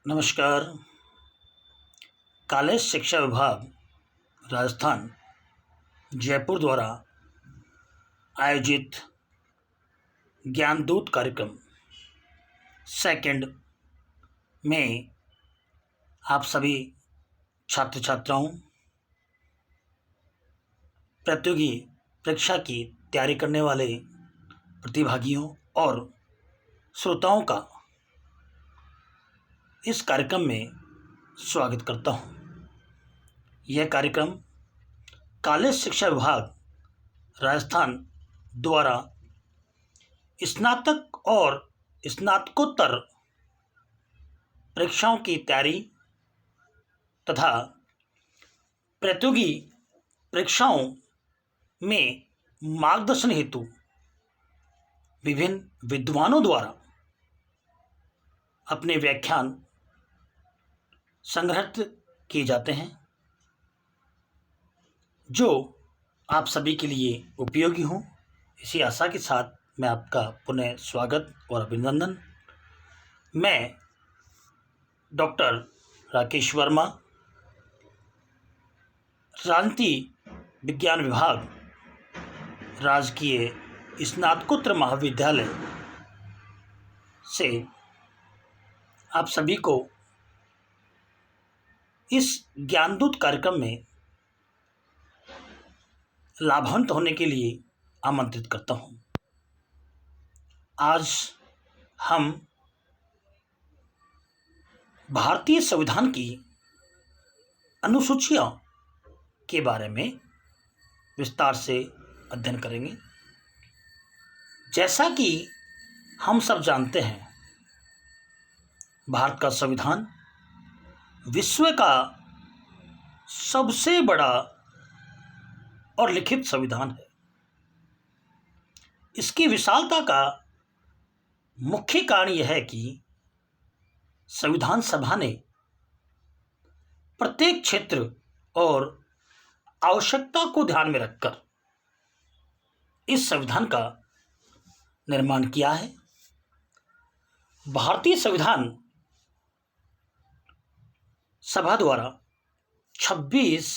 नमस्कार। कॉलेज शिक्षा विभाग राजस्थान जयपुर द्वारा आयोजित ज्ञानदूत कार्यक्रम सेकंड में आप सभी छात्र छात्राओं, प्रतियोगी परीक्षा की तैयारी करने वाले प्रतिभागियों और श्रोताओं का इस कार्यक्रम में स्वागत करता हूं। यह कार्यक्रम कॉलेज शिक्षा विभाग राजस्थान द्वारा स्नातक और स्नातकोत्तर परीक्षाओं की तैयारी तथा प्रतियोगी परीक्षाओं में मार्गदर्शन हेतु विभिन्न विद्वानों द्वारा अपने व्याख्यान संग्रहित किए जाते हैं, जो आप सभी के लिए उपयोगी हों। इसी आशा के साथ मैं आपका पुनः स्वागत और अभिनंदन। मैं डॉक्टर राकेश वर्मा, राजनीति विज्ञान विभाग, राजकीय स्नातकोत्तर महाविद्यालय से आप सभी को इस ज्ञानदूत कार्यक्रम में लाभान्वित होने के लिए आमंत्रित करता हूं। आज हम भारतीय संविधान की अनुसूचियों के बारे में विस्तार से अध्ययन करेंगे। जैसा कि हम सब जानते हैं, भारत का संविधान विश्व का सबसे बड़ा और लिखित संविधान है। इसकी विशालता का मुख्य कारण यह है कि संविधान सभा ने प्रत्येक क्षेत्र और आवश्यकता को ध्यान में रखकर इस संविधान का निर्माण किया है। भारतीय संविधान सभा द्वारा 26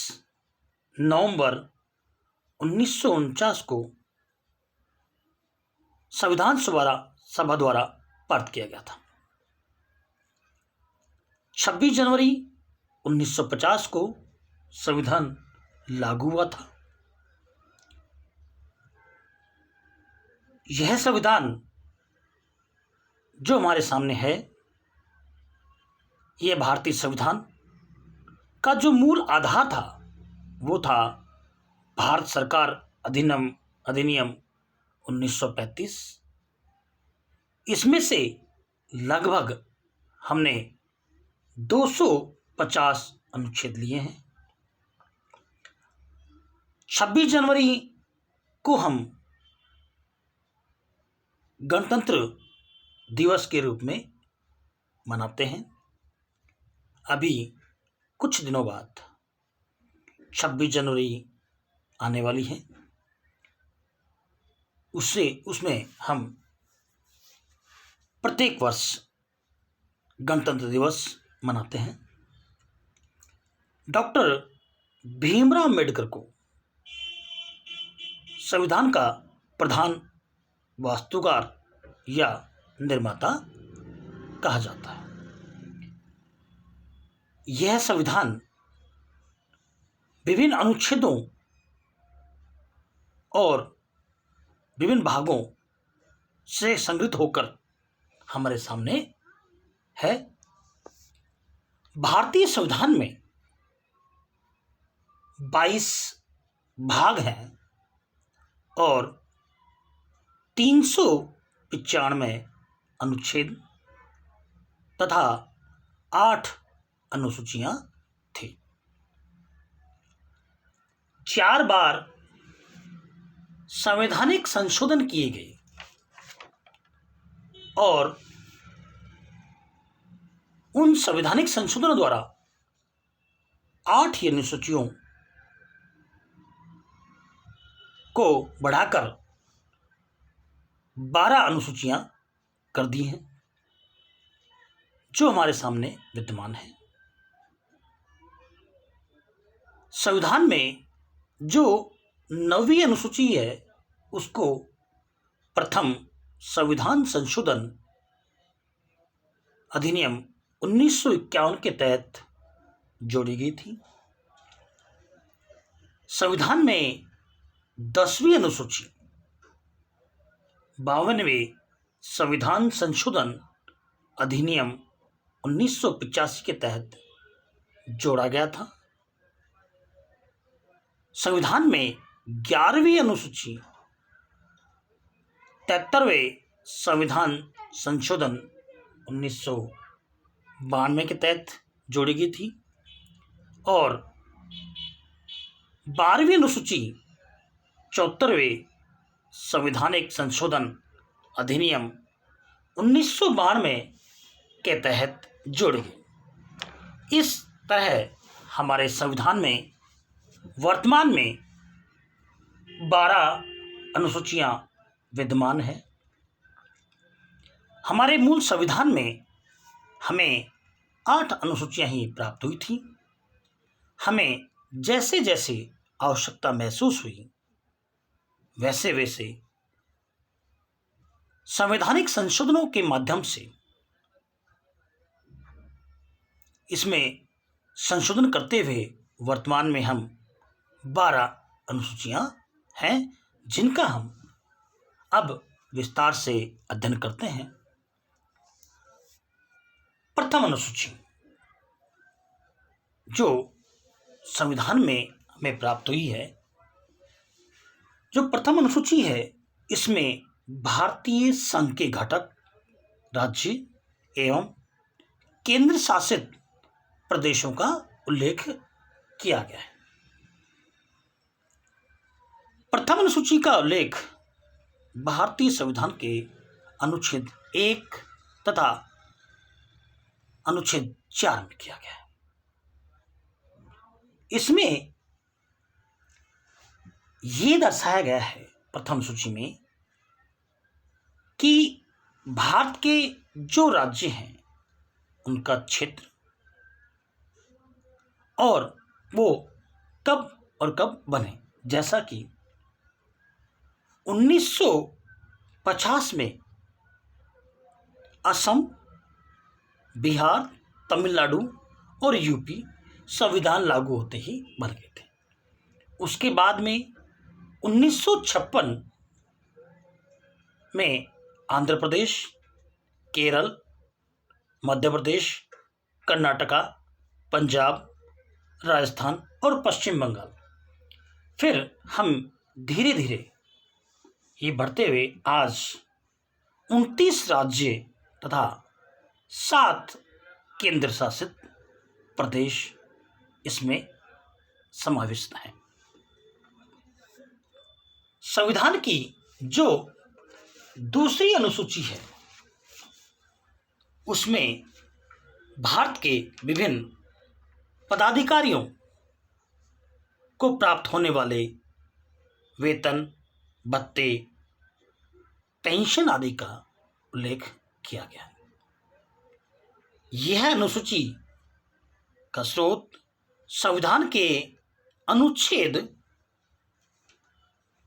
नवंबर 1949 को संविधान सभा द्वारा पारित किया गया था। 26 जनवरी 1950 को संविधान लागू हुआ था। यह संविधान जो हमारे सामने है, यह भारतीय संविधान का जो मूल आधार था वो था भारत सरकार अधिनियम 1935। इसमें से लगभग हमने 250 अनुच्छेद लिए हैं। 26 जनवरी को हम गणतंत्र दिवस के रूप में मनाते हैं। अभी कुछ दिनों बाद 26 जनवरी आने वाली है। उसमें हम प्रत्येक वर्ष गणतंत्र दिवस मनाते हैं। डॉक्टर भीमराव अंबेडकर को संविधान का प्रधान वास्तुकार या निर्माता कहा जाता है। यह संविधान विभिन्न अनुच्छेदों और विभिन्न भागों से संग्रहित होकर हमारे सामने है। भारतीय संविधान में 22 भाग हैं और 395 अनुच्छेद तथा 8 अनुसूचियां थी। 4 बार संवैधानिक संशोधन किए गए और उन संवैधानिक संशोधनों द्वारा 8 ही अनुसूचियों को बढ़ाकर 12 अनुसूचियां कर दी हैं, जो हमारे सामने विद्यमान है। संविधान में जो 9वीं अनुसूची है उसको प्रथम संविधान संशोधन अधिनियम 1951 के तहत जोड़ी गई थी। संविधान में 10वीं अनुसूची 52वें संविधान संशोधन अधिनियम 1985 के तहत जोड़ा गया था। संविधान में 11वीं अनुसूची 73वें संविधान संशोधन 1992 के तहत जोड़ी गई थी और 12वीं अनुसूची 74वें संवैधानिक संशोधन अधिनियम 1992 के तहत जोड़ी गई। इस तरह हमारे संविधान में वर्तमान में 12 अनुसूचियां विद्यमान हैं। हमारे मूल संविधान में हमें 8 अनुसूचियां ही प्राप्त हुई थी। हमें जैसे जैसे आवश्यकता महसूस हुई वैसे वैसे संवैधानिक संशोधनों के माध्यम से इसमें संशोधन करते हुए वर्तमान में हम 12 अनुसूचियां हैं जिनका हम अब विस्तार से अध्ययन करते हैं। प्रथम अनुसूची जो संविधान में हमें प्राप्त हुई है, जो प्रथम अनुसूची है, इसमें भारतीय संघ के घटक राज्य एवं केंद्र शासित प्रदेशों का उल्लेख किया गया है। प्रथम अनुसूची का उल्लेख भारतीय संविधान के अनुच्छेद 1 तथा अनुच्छेद 4 में किया गया है। इसमें यह दर्शाया गया है प्रथम सूची में कि भारत के जो राज्य हैं उनका क्षेत्र और वो कब और कब बने, जैसा कि 1950 में असम, बिहार, तमिलनाडु और यूपी संविधान लागू होते ही बन गए थे। उसके बाद में 1956 में आंध्र प्रदेश, केरल, मध्य प्रदेश, कर्नाटका, पंजाब, राजस्थान और पश्चिम बंगाल, फिर हम धीरे धीरे ये बढ़ते हुए आज 29 राज्य तथा 7 केंद्र शासित प्रदेश इसमें समाविष्ट हैं। संविधान की जो दूसरी अनुसूची है उसमें भारत के विभिन्न पदाधिकारियों को प्राप्त होने वाले वेतन, भत्ते, पेंशन आदि का उल्लेख किया गया है। यह अनुसूची का स्रोत संविधान के अनुच्छेद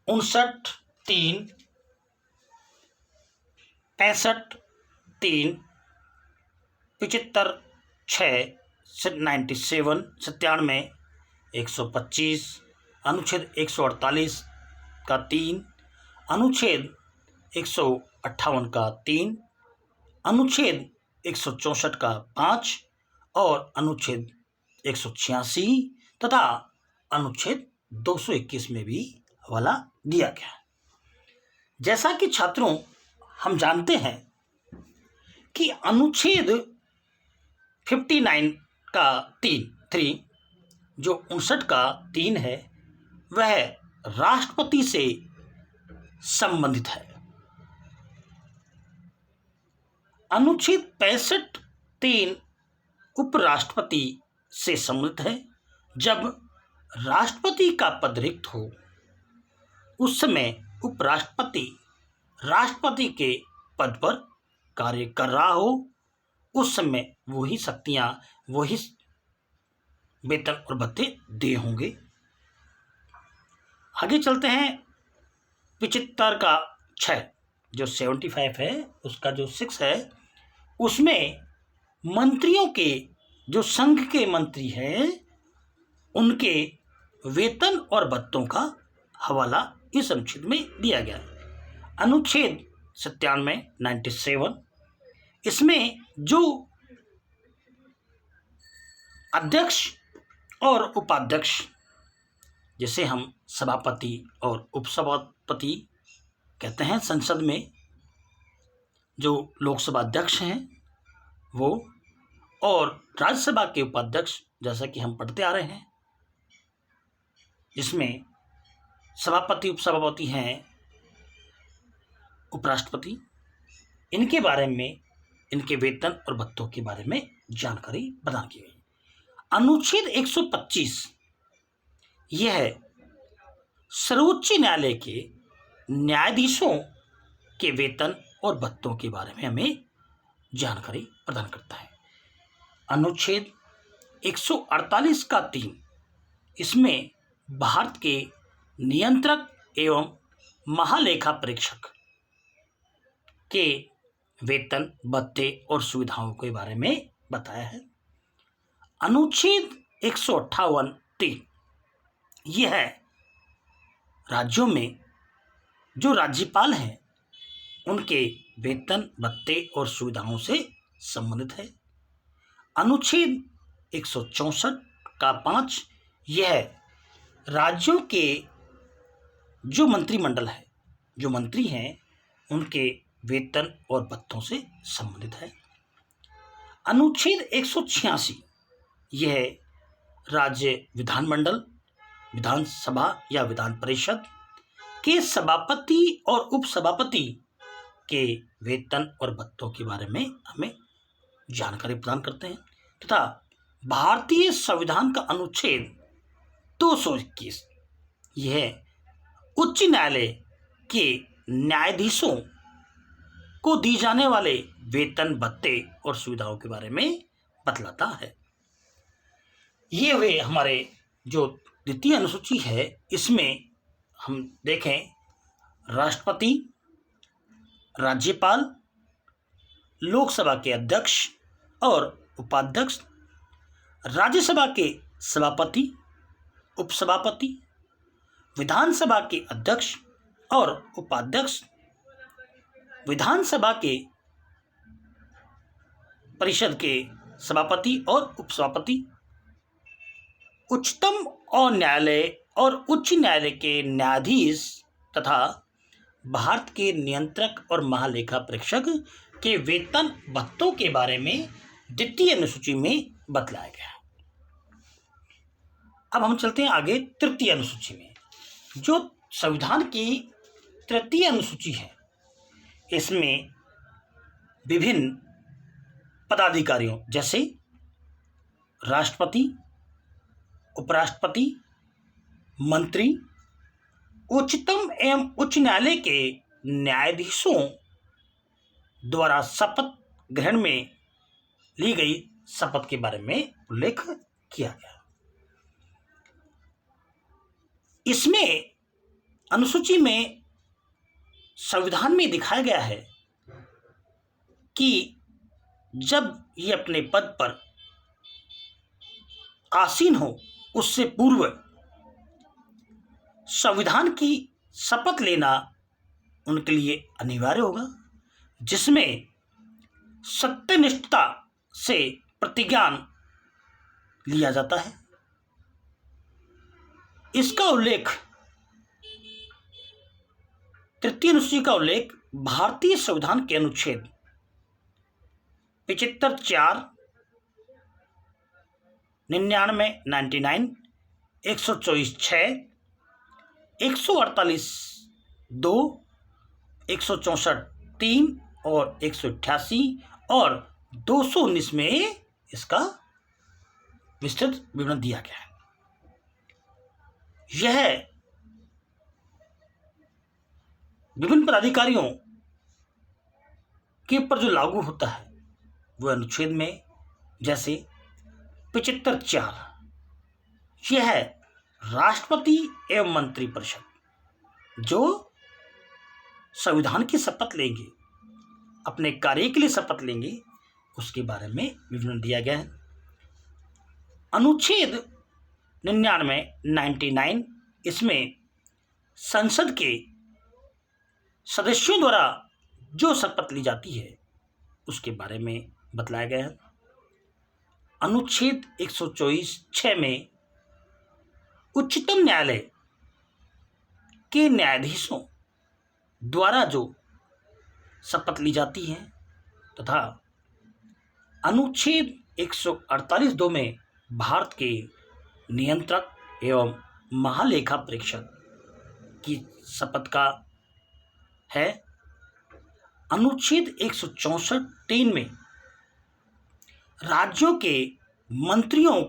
59(3), 65(3), 75(6), 97, 97, 125, अनुच्छेद 148 का 3, अनुच्छेद 158 का 3, अनुच्छेद 164 का 5 और अनुच्छेद 186 तथा अनुच्छेद 221 में भी हवाला दिया गया। जैसा कि छात्रों हम जानते हैं कि अनुच्छेद 59 का 3 जो 59 का 3 है वह राष्ट्रपति से संबंधित है। अनुच्छेद 65(3) उपराष्ट्रपति से संबंधित है। जब राष्ट्रपति का पद रिक्त हो उस समय उपराष्ट्रपति राष्ट्रपति के पद पर कार्य कर रहा हो उस समय वही शक्तियां, वही वेतन और भत्ते दिए होंगे। आगे चलते हैं 75 का 6, जो 75 है उसका जो 6 है, उसमें मंत्रियों के, जो संघ के मंत्री हैं, उनके वेतन और भत्तों का हवाला इस अनुच्छेद में दिया गया है। अनुच्छेद 97 97, इसमें जो अध्यक्ष और उपाध्यक्ष, जैसे हम सभापति और उपसभापति कहते हैं, संसद में जो लोकसभा अध्यक्ष हैं वो, और राज्यसभा के उपाध्यक्ष, जैसा कि हम पढ़ते आ रहे हैं, जिसमें सभापति उपसभापति हैं उपराष्ट्रपति, इनके बारे में, इनके वेतन और भत्तों के बारे में जानकारी प्रदान की गई। अनुच्छेद 125 यह है सर्वोच्च न्यायालय के न्यायाधीशों के वेतन और भत्तों के बारे में हमें जानकारी प्रदान करता है। अनुच्छेद 148 का 3, इसमें भारत के नियंत्रक एवं महालेखा परीक्षक के वेतन, भत्ते और सुविधाओं के बारे में बताया है। अनुच्छेद 158 3, यह है राज्यों में जो राज्यपाल हैं उनके वेतन, भत्ते और सुविधाओं से संबंधित है। अनुच्छेद 164 का 5, यह राज्यों के जो मंत्रिमंडल है, जो मंत्री हैं, उनके वेतन और भत्तों से संबंधित है। अनुच्छेद 186, यह राज्य विधानमंडल, विधानसभा या विधान परिषद के सभापति और उपसभापति के वेतन और भत्तों के बारे में हमें जानकारी प्रदान करते हैं। तथा भारतीय संविधान का अनुच्छेद 221, यह उच्च न्यायालय के न्यायाधीशों को दी जाने वाले वेतन, भत्ते और सुविधाओं के बारे में बतलाता है। ये वे हमारे जो द्वितीय अनुसूची है, इसमें हम देखें राष्ट्रपति, राज्यपाल, लोकसभा के अध्यक्ष और उपाध्यक्ष, राज्यसभा के सभापति, उपसभापति, विधानसभा के अध्यक्ष और उपाध्यक्ष, विधानसभा के परिषद के सभापति और उपसभापति, उच्चतम और न्यायालय और उच्च न्यायालय के न्यायाधीश तथा भारत के नियंत्रक और महालेखा परीक्षक के वेतन, भत्तों के बारे में द्वितीय अनुसूची में बतलाया गया। अब हम चलते हैं आगे तृतीय अनुसूची में। जो संविधान की तृतीय अनुसूची है, इसमें विभिन्न पदाधिकारियों जैसे राष्ट्रपति, उपराष्ट्रपति, मंत्री, उच्चतम एवं उच्च न्यायालय के न्यायाधीशों द्वारा शपथ ग्रहण में ली गई शपथ के बारे में उल्लेख किया गया। इसमें अनुसूची में संविधान में दिखाया गया है कि जब ये अपने पद पर आसीन हो, उससे पूर्व संविधान की शपथ लेना उनके लिए अनिवार्य होगा, जिसमें सत्यनिष्ठता से प्रतिज्ञान लिया जाता है। इसका उल्लेख, तृतीय अनुसूची का उल्लेख भारतीय संविधान के अनुच्छेद 75 4, 99 99, 124 6, 148 2, 164 3 और 188 और 219 में इसका विस्तृत विवरण दिया गया है। यह विभिन्न पदाधिकारियों के ऊपर जो लागू होता है, वो अनुच्छेद में, जैसे 75(4), यह है राष्ट्रपति एवं मंत्रिपरिषद जो संविधान की शपथ लेंगे, अपने कार्य के लिए शपथ लेंगे, उसके बारे में विवरण दिया गया है। अनुच्छेद 99 इसमें संसद के सदस्यों द्वारा जो शपथ ली जाती है उसके बारे में बतलाया गया है। अनुच्छेद 124(6) में उच्चतम न्यायालय के न्यायाधीशों द्वारा जो शपथ ली जाती है, तथा अनुच्छेद 148(2) में भारत के नियंत्रक एवं महालेखा परीक्षक की शपथ का है। अनुच्छेद 164(3) में राज्यों के मंत्रियों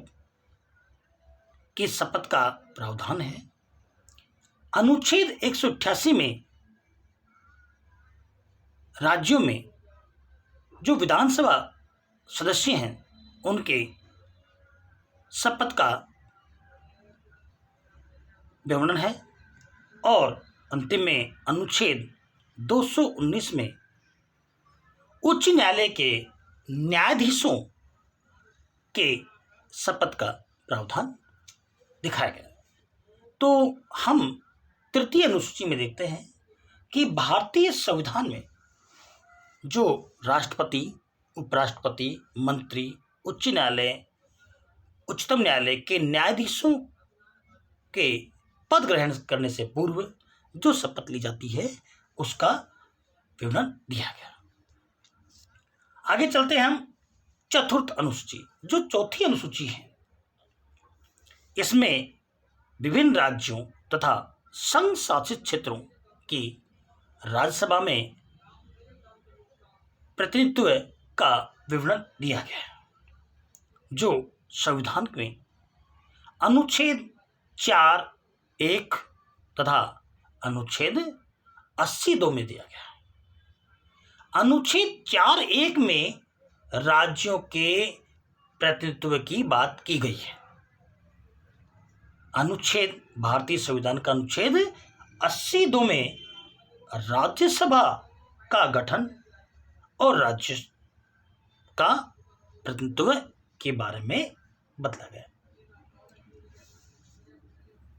की शपथ का प्रावधान है। अनुच्छेद 188 में राज्यों में जो विधानसभा सदस्य हैं उनके शपथ का विवरण है। और अंतिम में अनुच्छेद 219 में उच्च न्यायालय के न्यायाधीशों के शपथ का प्रावधान दिखाया गया। तो हम तृतीय अनुसूची में देखते हैं कि भारतीय संविधान में जो राष्ट्रपति, उपराष्ट्रपति, मंत्री, उच्च न्यायालय, उच्चतम न्यायालय के न्यायाधीशों के पद ग्रहण करने से पूर्व जो शपथ ली जाती है उसका विवरण दिया गया। आगे चलते हैं हम चतुर्थ अनुसूची, जो चौथी अनुसूची है। इसमें विभिन्न राज्यों तथा संघ शासित क्षेत्रों की राज्यसभा में प्रतिनिधित्व का विवरण दिया गया है, जो संविधान में अनुच्छेद 4(1) तथा अनुच्छेद 80(2) में दिया गया है। अनुच्छेद 4(1) में राज्यों के प्रतिनिधित्व की बात की गई है। अनुच्छेद भारतीय संविधान का अनुच्छेद 80(2) में राज्यसभा का गठन और राज्य का प्रतिनिधित्व के बारे में बतला गया।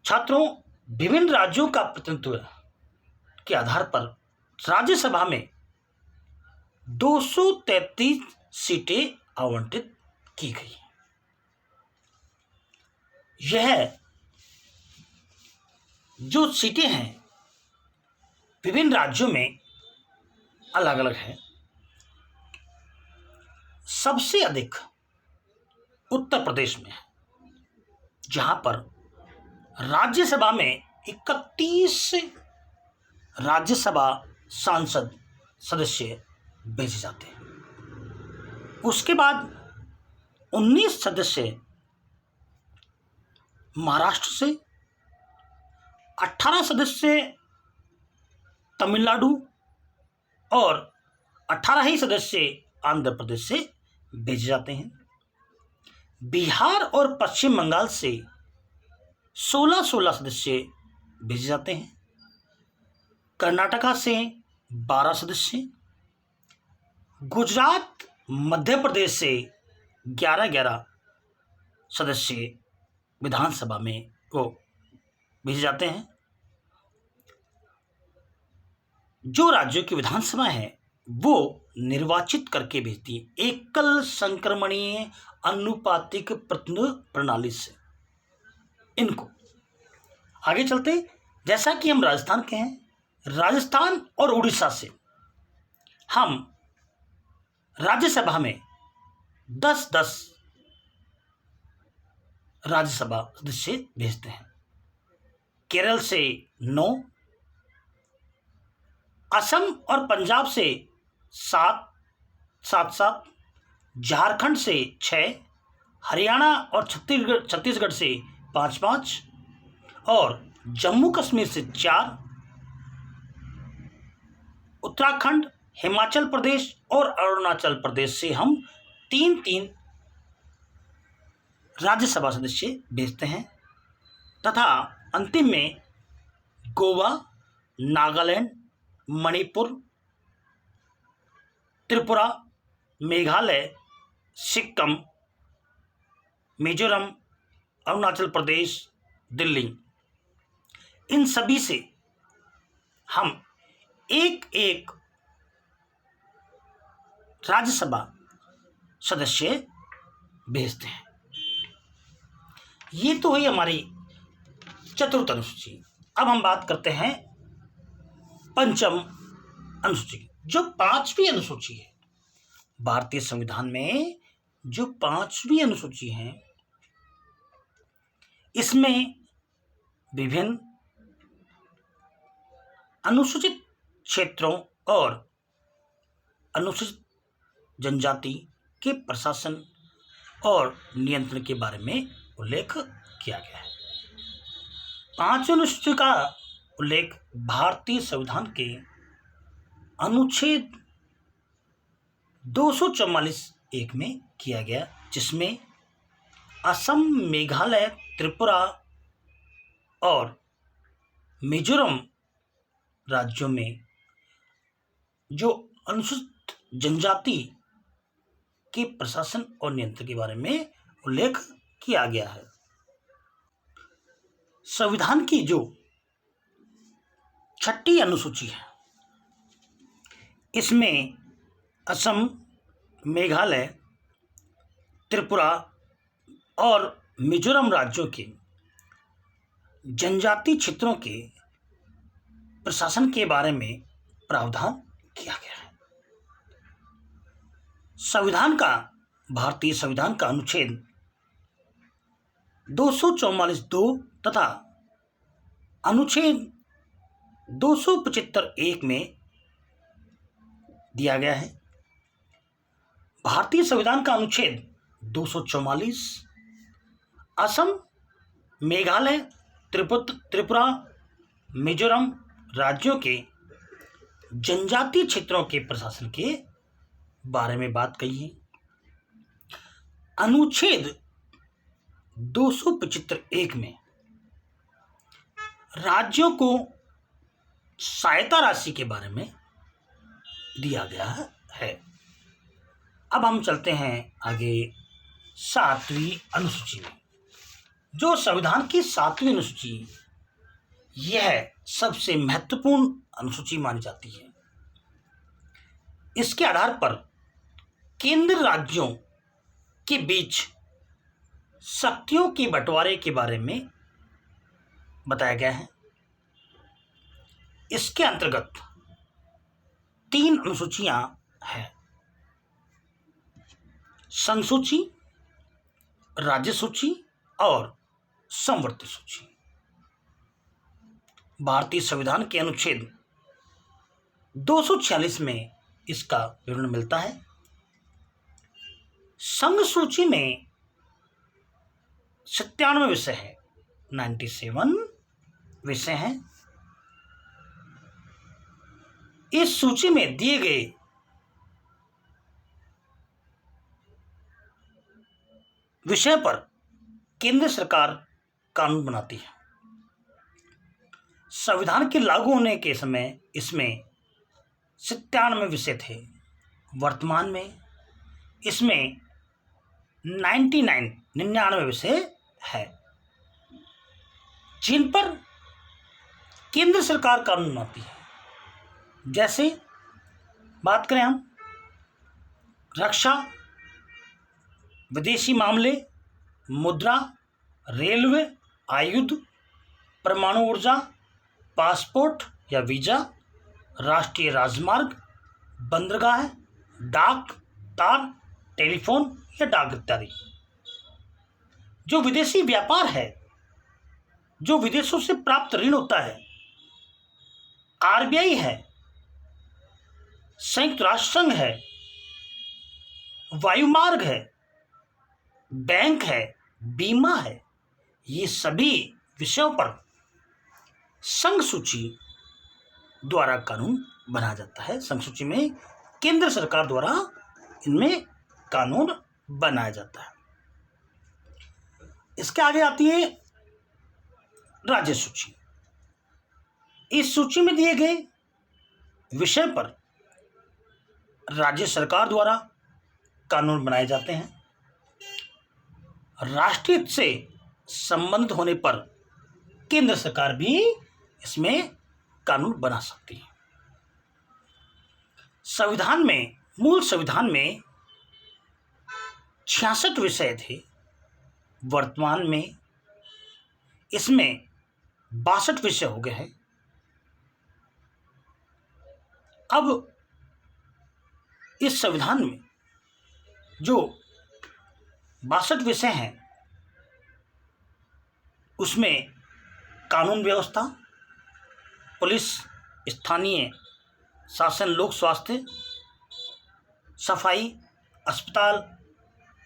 छात्रों, विभिन्न राज्यों का प्रतिनिधित्व के आधार पर राज्यसभा में 233 सीटें आवंटित की गई। यह जो सीटें हैं विभिन्न राज्यों में अलग अलग है। सबसे अधिक उत्तर प्रदेश में है, जहां पर राज्यसभा में 31 राज्यसभा सांसद सदस्य भेजे जाते हैं। उसके बाद 19 सदस्य महाराष्ट्र से, 18 सदस्य तमिलनाडु और 18 ही सदस्य आंध्र प्रदेश से भेजे जाते हैं। बिहार और पश्चिम बंगाल से 16 सदस्य भेजे जाते हैं। कर्नाटका से 12 सदस्य, गुजरात, मध्य प्रदेश से 11 सदस्य विधानसभा में वो भेजे जाते हैं। जो राज्यों की विधानसभा है वो निर्वाचित करके भेजती है एकल संक्रमणीय अनुपातिक प्रतिनिधि प्रणाली से इनको। आगे चलते, जैसा कि हम राजस्थान के हैं, राजस्थान और उड़ीसा से हम राज्यसभा में 10 राज्यसभा सदस्य भेजते हैं। केरल से 9, असम और पंजाब से 7, झारखंड से 6, हरियाणा और छत्तीसगढ़ से 5 और जम्मू कश्मीर से 4, उत्तराखंड, हिमाचल प्रदेश और अरुणाचल प्रदेश से हम 3-3 राज्यसभा सदस्य भेजते हैं तथा अंतिम में गोवा, नागालैंड, मणिपुर, त्रिपुरा, मेघालय, सिक्किम, मिजोरम, अरुणाचल प्रदेश, दिल्ली, इन सभी से हम एक एक राज्यसभा सदस्य भेजते हैं। ये तो हुई हमारी चतुर्थ अनुसूची। अब हम बात करते हैं पंचम अनुसूची की। जो पांचवी अनुसूची है भारतीय संविधान में, जो पांचवी अनुसूची है, इसमें विभिन्न अनुसूचित क्षेत्रों और अनुसूचित जनजाति के प्रशासन और नियंत्रण के बारे में उल्लेख किया गया है। पांचवी अनुसूची का उल्लेख भारतीय संविधान के अनुच्छेद 244(1) में किया गया, जिसमें असम, मेघालय, त्रिपुरा और मिजोरम राज्यों में जो अनुसूचित जनजाति के प्रशासन और नियंत्रण के बारे में उल्लेख किया गया है। संविधान की जो छठी अनुसूची है, इसमें असम, मेघालय, त्रिपुरा और मिजोरम राज्यों के जनजातीय क्षेत्रों के प्रशासन के बारे में प्रावधान किया गया है। भारतीय संविधान का अनुच्छेद 244(2) तथा अनुच्छेद 275(1) में दिया गया है। भारतीय संविधान का अनुच्छेद 244 असम, मेघालय, त्रिपुरा, मिजोरम राज्यों के जनजातीय क्षेत्रों के प्रशासन के बारे में बात कही है। अनुच्छेद 275(1) में राज्यों को सहायता राशि के बारे में दिया गया है। अब हम चलते हैं आगे सातवीं अनुसूची में। जो संविधान की सातवीं अनुसूची, यह सबसे महत्वपूर्ण अनुसूची मानी जाती है। इसके आधार पर केंद्र राज्यों के बीच शक्तियों के बंटवारे के बारे में बताया गया है। इसके अंतर्गत 3 अनुसूचियां हैं: संसूची, राज्य सूची और समवर्ती सूची। भारतीय संविधान के अनुच्छेद 246 में इसका विवरण मिलता है। संघ सूची में 97 विषय है, 97 विषय हैं। इस सूची में दिए गए विषय पर केंद्र सरकार कानून बनाती है। संविधान के लागू होने के समय इसमें 97 विषय थे। वर्तमान में इसमें 99 विषय है, जिन पर केंद्र सरकार कानून बनाती है। जैसे बात करें हम रक्षा, विदेशी मामले, मुद्रा, रेलवे, आयुध, परमाणु ऊर्जा, पासपोर्ट या वीजा, राष्ट्रीय राजमार्ग, बंदरगाह, डाक, तार, टेलीफोन या डाक इत्यादि। जो विदेशी व्यापार है, जो विदेशों से प्राप्त ऋण होता है, आरबीआई है, संयुक्त राष्ट्र संघ है, वायुमार्ग है, बैंक है, बीमा है, ये सभी विषयों पर संघ सूची द्वारा कानून बनाया जाता है। संघ सूची में केंद्र सरकार द्वारा इनमें कानून बनाया जाता है। इसके आगे आती है राज्य सूची। इस सूची में दिए गए विषय पर राज्य सरकार द्वारा कानून बनाए जाते हैं। राष्ट्रीय हित से संबंधित होने पर केंद्र सरकार भी इसमें कानून बना सकती है। संविधान में, मूल संविधान में 66 विषय थे। वर्तमान में इसमें 62 विषय हो गए हैं। अब इस संविधान में जो 62 विषय हैं उसमें कानून व्यवस्था, पुलिस, स्थानीय शासन, लोक स्वास्थ्य, सफाई, अस्पताल,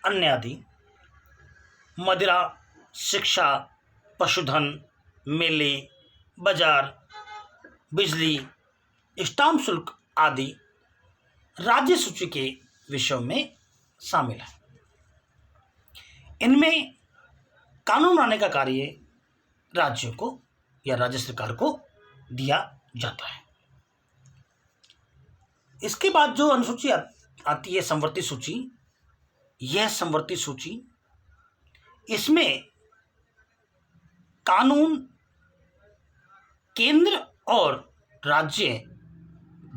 अन्य आदि, मदिरा, शिक्षा, पशुधन, मेले, बाजार, बिजली, स्टाम्प शुल्क आदि राज्य सूची के विषयों में शामिल है। इनमें कानून बनाने का कार्य राज्यों को या राज्य सरकार को दिया जाता है। इसके बाद जो अनुसूची आती है, समवर्ती सूची, यह समवर्ती सूची, इसमें कानून केंद्र और राज्य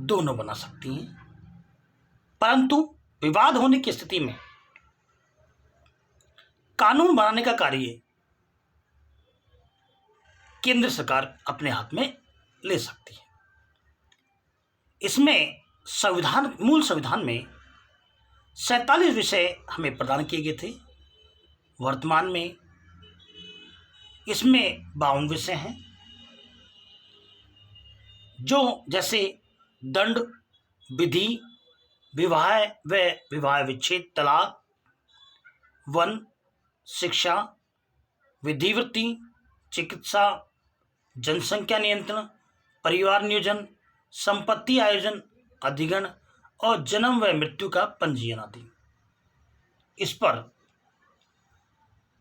दोनों बना सकती हैं, परंतु विवाद होने की स्थिति में कानून बनाने का कार्य केंद्र सरकार अपने हाथ में ले सकती है। इसमें संविधान, मूल संविधान में 47 विषय हमें प्रदान किए गए थे। वर्तमान में इसमें 52 विषय हैं, जो जैसे दंड, विधि, विवाह व विवाह विच्छेद, तलाक, वन, शिक्षा, विधिवृत्ति, चिकित्सा, जनसंख्या नियंत्रण, परिवार नियोजन, संपत्ति आयोजन, अधिग्रहण और जन्म व मृत्यु का पंजीयन आदि। इस पर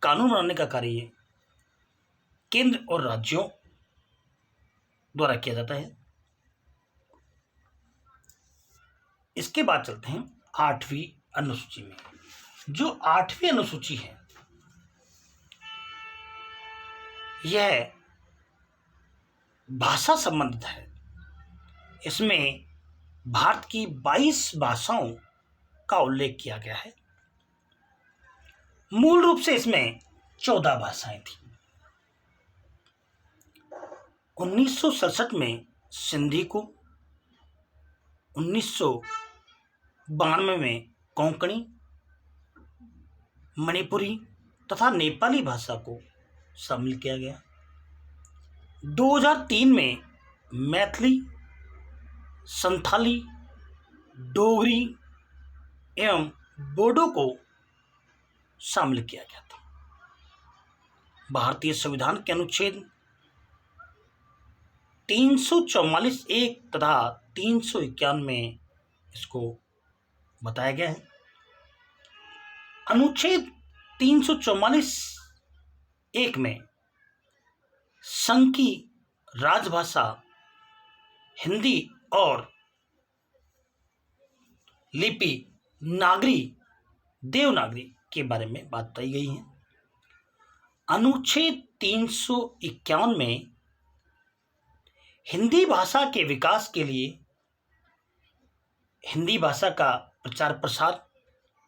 कानून बनाने का कार्य केंद्र और राज्यों द्वारा किया जाता है। इसके बाद चलते हैं 8वीं अनुसूची में। जो 8वीं अनुसूची है यह भाषा संबंधित है। इसमें भारत की 22 भाषाओं का उल्लेख किया गया है। मूल रूप से इसमें 14 भाषाएं थी। 1967 में सिंधी को, 1992 में कोंकणी, मणिपुरी तथा नेपाली भाषा को शामिल किया गया। 2003 में मैथिली, संथाली, डोगरी एवं बोडो को शामिल किया गया था। भारतीय संविधान के अनुच्छेद 344(1) तथा 351 में इसको बताया गया है। अनुच्छेद 344(1) में संघ की राजभाषा हिंदी और लिपि नागरी, देवनागरी के बारे में बात बताई गई है। अनुच्छेद 351 में हिंदी भाषा के विकास के लिए हिंदी भाषा का प्रचार प्रसार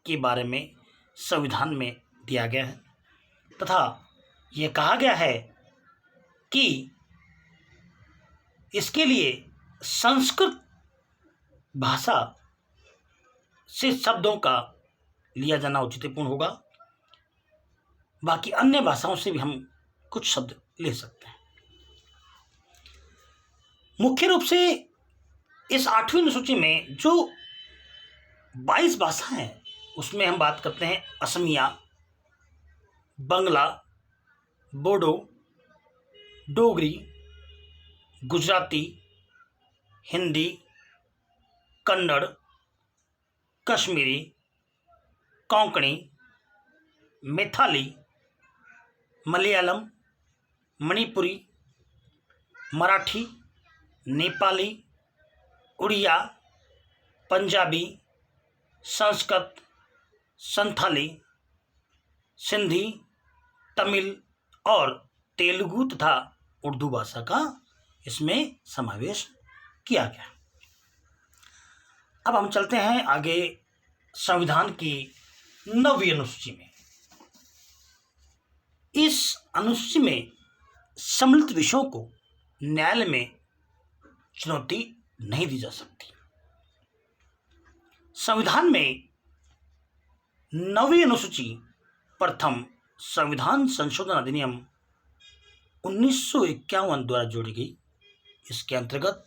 के बारे में संविधान में दिया गया है तथा यह कहा गया है कि इसके लिए संस्कृत भाषा से शब्दों का लिया जाना औचित्यपूर्ण होगा। बाकी अन्य भाषाओं से भी हम कुछ शब्द ले सकते हैं। मुख्य रूप से इस 8वीं अनुसूची में जो 22 भाषा हैं उसमें हम बात करते हैं असमिया, बंगला, बोडो, डोगरी, गुजराती, हिंदी, कन्नड़, कश्मीरी, कोंकणी, मैथिली, मलयालम, मणिपुरी, मराठी, नेपाली, उड़िया, पंजाबी, संस्कृत, संथाली, सिंधी, तमिल और तेलुगु तथा उर्दू भाषा का इसमें समावेश किया गया। अब हम चलते हैं आगे संविधान की 9वीं अनुसूची में। इस अनुसूची में सम्मिलित विषयों को न्यायालय में चुनौती नहीं दी जा सकती। संविधान में 9वीं अनुसूची प्रथम संविधान संशोधन अधिनियम 1951 द्वारा जोड़ी गई। इसके अंतर्गत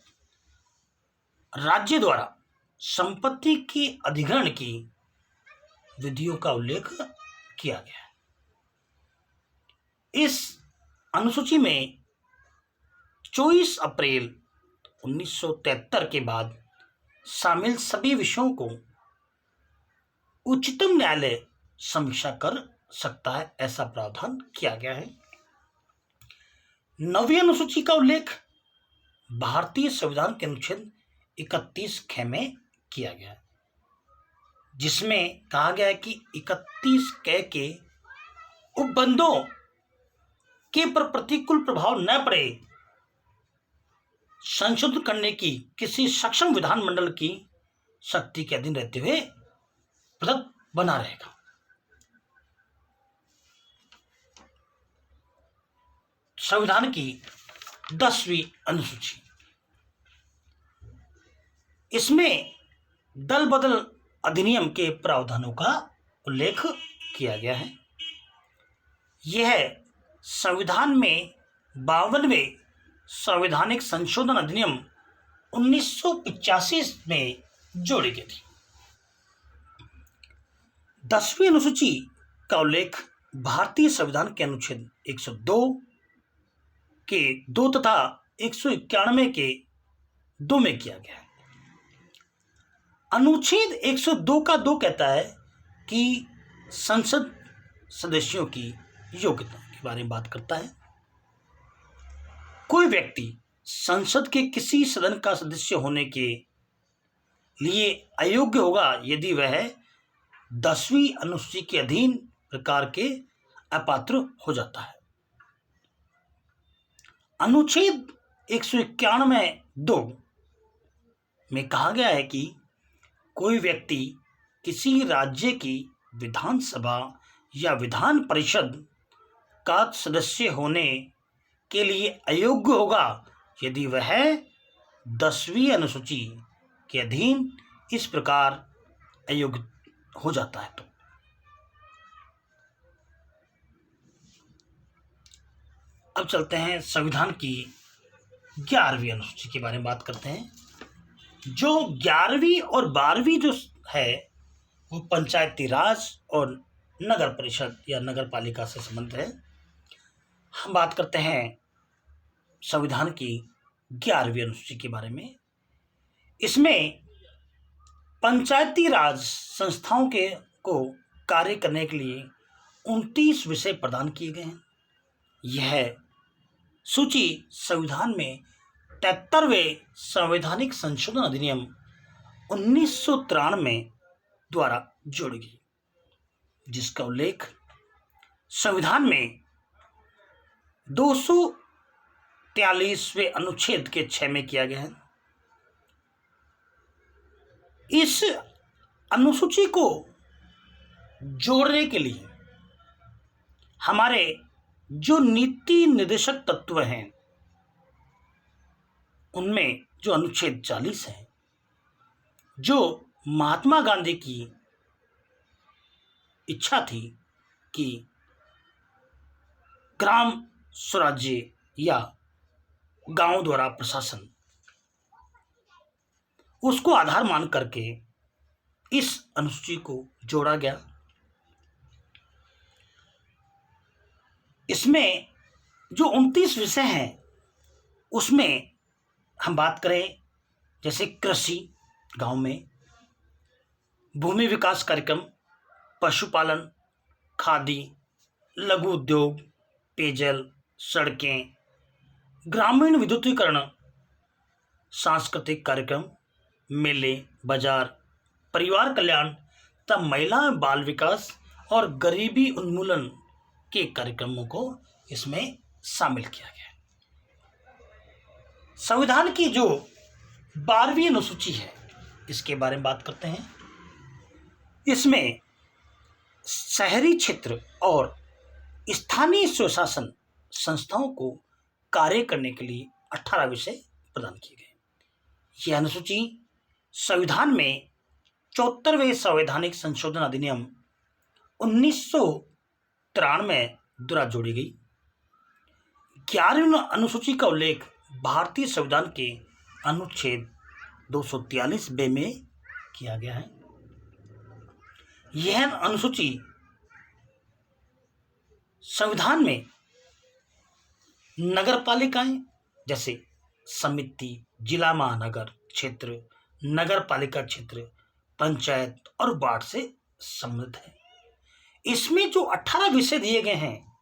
राज्य द्वारा संपत्ति के अधिग्रहण की विधियों का उल्लेख किया गया है। इस अनुसूची में 24 अप्रैल 1973 के बाद शामिल सभी विषयों को उच्चतम न्यायालय समीक्षा कर सकता है, ऐसा प्रावधान किया गया है। 9वीं अनुसूची का उल्लेख भारतीय संविधान के अनुच्छेद 31 ख में किया गया है, जिसमें कहा गया है कि 31 क के उपबंधों के पर प्रतिकूल प्रभाव न पड़े संशोधन करने की किसी सक्षम विधानमंडल की शक्ति के अधीन रहते हुए पृथक बना रहेगा। संविधान की 10वीं अनुसूची, इसमें दल बदल अधिनियम के प्रावधानों का उल्लेख किया गया है। यह संविधान में 52वें संवैधानिक संशोधन अधिनियम 1985 में जोड़ी गई थी। 10वीं अनुसूची का उल्लेख भारतीय संविधान के अनुच्छेद 102 के 2 तथा 191 के 2 में किया गया है। अनुच्छेद 102 का 2 कहता है कि संसद सदस्यों की योग्यता के बारे में बात करता है। कोई व्यक्ति संसद के किसी सदन का सदस्य होने के लिए अयोग्य होगा यदि वह 10वीं अनुसूची के अधीन प्रकार के अपात्र हो जाता है। अनुच्छेद 191(2) में कहा गया है कि कोई व्यक्ति किसी राज्य की विधानसभा या विधान परिषद का सदस्य होने के लिए अयोग्य होगा यदि वह 10वीं अनुसूची के अधीन इस प्रकार अयोग्य हो जाता है। तो अब चलते हैं संविधान की 11वीं अनुसूची के बारे में बात करते हैं। जो 11वीं और 12वीं जो है वो पंचायती राज और नगर परिषद या नगर पालिका से संबंधित है। हम बात करते हैं संविधान की 11वीं अनुसूची के बारे में। इसमें पंचायती राज संस्थाओं को कार्य करने के लिए 29 विषय प्रदान किए गए हैं। यह सूची संविधान में 73वें संवैधानिक संशोधन अधिनियम 1993 द्वारा जोड़ी गई, जिसका उल्लेख संविधान में 243वें अनुच्छेद के 6 में किया गया है। इस अनुसूची को जोड़ने के लिए हमारे जो नीति निर्देशक तत्व हैं उनमें जो अनुच्छेद 40 है, जो महात्मा गांधी की इच्छा थी कि ग्राम स्वराज्य या गांव द्वारा प्रशासन, उसको आधार मान करके इस अनुसूची को जोड़ा गया। इसमें जो 29 विषय हैं उसमें हम बात करें जैसे कृषि गांव में, भूमि विकास कार्यक्रम, पशुपालन, खादी, लघु उद्योग, पेयजल, सड़कें, ग्रामीण विद्युतीकरण, सांस्कृतिक कार्यक्रम, मेले, बाजार, परिवार कल्याण तथा महिला एवं बाल विकास और गरीबी उन्मूलन के कार्यक्रमों को इसमें शामिल किया गया है। संविधान की जो 12वीं अनुसूची है, इसके बारे में बात करते हैं। इसमें शहरी क्षेत्र और स्थानीय स्वशासन संस्थाओं को कार्य करने के लिए 18 विषय प्रदान किए गए। यह अनुसूची संविधान में 74वें संवैधानिक संशोधन अधिनियम 1993 द्वारा जोड़ी गई। 11वीं अनुसूची का उल्लेख भारतीय संविधान के अनुच्छेद 243 बे में किया गया है। यह अनुसूची संविधान में नगरपालिकाएं जैसे समिति, जिला महानगर क्षेत्र, नगर पालिका क्षेत्र, पंचायत और वार्ड से संबंधित है। इसमें जो 18 विषय दिए गए हैं,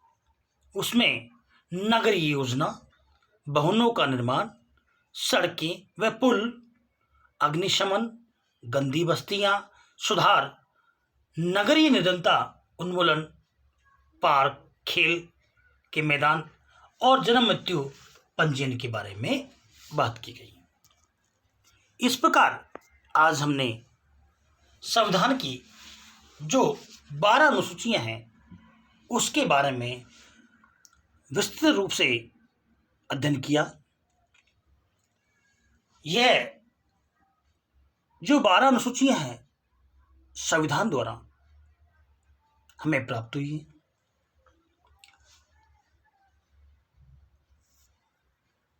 उसमें नगरीय योजना, भवनों का निर्माण, सड़कें व पुल, अग्निशमन, गंदी बस्तियां सुधार, नगरीय निर्धनता उन्मूलन, पार्क, खेल के मैदान और जन्म मृत्यु पंजीयन के बारे में बात की गई। इस प्रकार आज हमने संविधान की जो 12 अनुसूचियां हैं उसके बारे में विस्तृत रूप से अध्ययन किया। यह जो 12 अनुसूचियां हैं संविधान द्वारा हमें प्राप्त हुई है।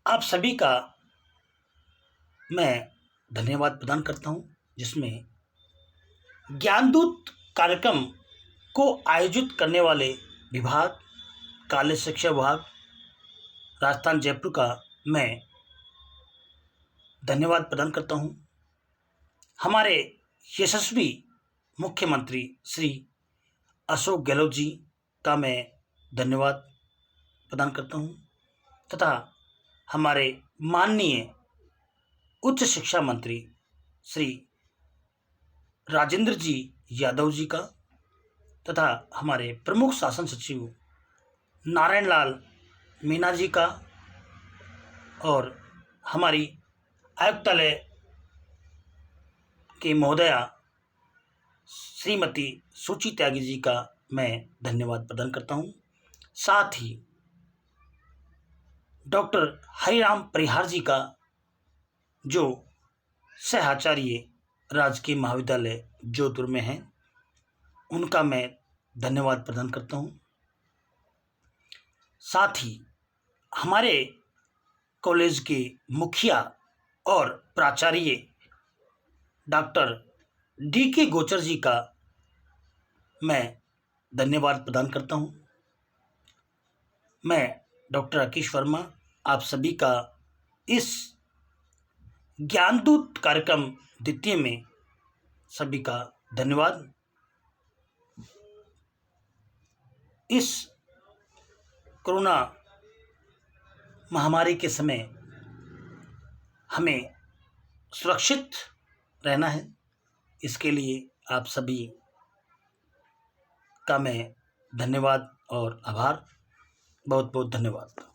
आप सभी का मैं धन्यवाद प्रदान करता हूं, जिसमें ज्ञानदूत कार्यक्रम को आयोजित करने वाले विभाग, कॉलेज शिक्षा विभाग, राजस्थान जयपुर का मैं धन्यवाद प्रदान करता हूं। हमारे यशस्वी मुख्यमंत्री श्री अशोक गहलोत जी का मैं धन्यवाद प्रदान करता हूं तथा हमारे माननीय उच्च शिक्षा मंत्री श्री राजेंद्र जी यादव जी का तथा हमारे प्रमुख शासन सचिव नारायण लाल मीणा जी का और हमारी आयुक्तालय के महोदया श्रीमती सुची त्यागी जी का मैं धन्यवाद प्रदान करता हूं। साथ ही डॉक्टर हरिराम परिहार जी का, जो सहआचार्य राजकीय महाविद्यालय जोधपुर में हैं, उनका मैं धन्यवाद प्रदान करता हूं। साथ ही हमारे कॉलेज के मुखिया और प्राचार्य डॉक्टर डी.के. गोचर जी का मैं धन्यवाद प्रदान करता हूं। मैं डॉक्टर राकेश वर्मा आप सभी का इस ज्ञानदूत कार्यक्रम द्वितीय में सभी का धन्यवाद। इस कोरोना महामारी के समय हमें सुरक्षित रहना है, इसके लिए आप सभी का मैं धन्यवाद और आभार, बहुत बहुत धन्यवाद।